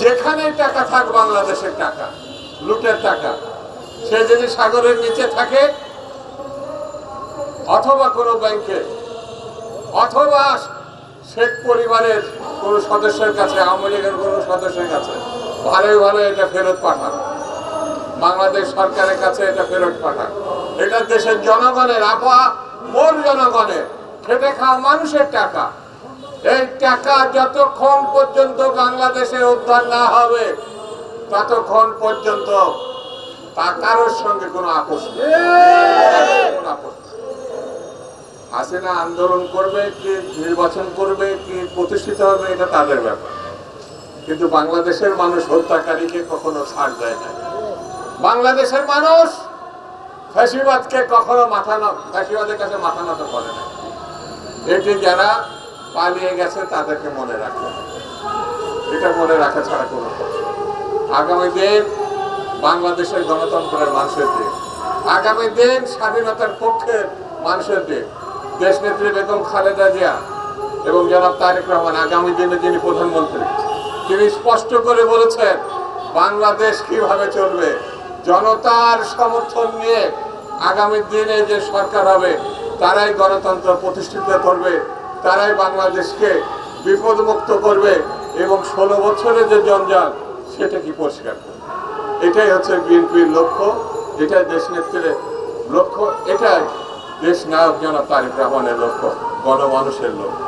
যেখানে টাকা থাক বাংলাদেশের টাকা, লুটের টাকা, সে যদি সাগরের নিচে থাকে অথবা কোনো ব্যাংকে অথবা শেখ পরিবারের কোনো সদস্যের কাছে, আওয়ামী লীগের কোনো সদস্যের কাছে, ভালোই ভালো এটা ফেরত পাঠান। বাংলাদেশ সরকারের কাছে এটা ফেরত পাঠান। এটা দেশের জনগণের, মোর জনগণের, খেটে খাওয়া মানুষের টাকা। এই টাকা যতক্ষণ পর্যন্ত বাংলাদেশে উদ্ধার না হবে ততক্ষণ পর্যন্ত তা কারোর সঙ্গে কোনো আপোষ নেই। হাসিনা আন্দোলন করবে কি নির্বাচন করবে কি প্রতিষ্ঠিত হবে এটা তাদের ব্যাপার, কিন্তু বাংলাদেশের মানুষ হত্যাকারীকে কখনো ছাড় দেয় না। বাংলাদেশের মানুষ ফ্যাসিবাদকে কখনো ফ্যাসিবাদের কাছে মাথা নত করে না। এটি যারা পালিয়ে গেছে তাদেরকে মনে রাখে, এটা মনে রাখা ছাড়া কোনো কথা। আগামী দিন বাংলাদেশের গণতন্ত্রের মানুষের দিন, আগামী দিন স্বাধীনতার পক্ষে মানুষের দিন। দেশনেত্রী বেগম খালেদা জিয়া এবং জনাব তারেক রহমান আগামী দিনে যিনি প্রধানমন্ত্রী, তিনি স্পষ্ট করে বলেছেন বাংলাদেশ কিভাবে চলবে। জনতার সমর্থন নিয়ে আগামী দিনে যে সরকার হবে তারাই গণতন্ত্র প্রতিষ্ঠিত করবে, তারাই বাংলাদেশকে বিপদমুক্ত করবে এবং 16 বছরের যে জঞ্জাল সেটা কি পরিষ্কার করবে। এটাই হচ্ছে বিএনপির লক্ষ্য, এটাই দেশনেত্রীর লক্ষ্য, এটাই দেশ নায়ক জনাব তারেক রহমানের লক্ষ্য, গণমানুষের লক্ষ্য।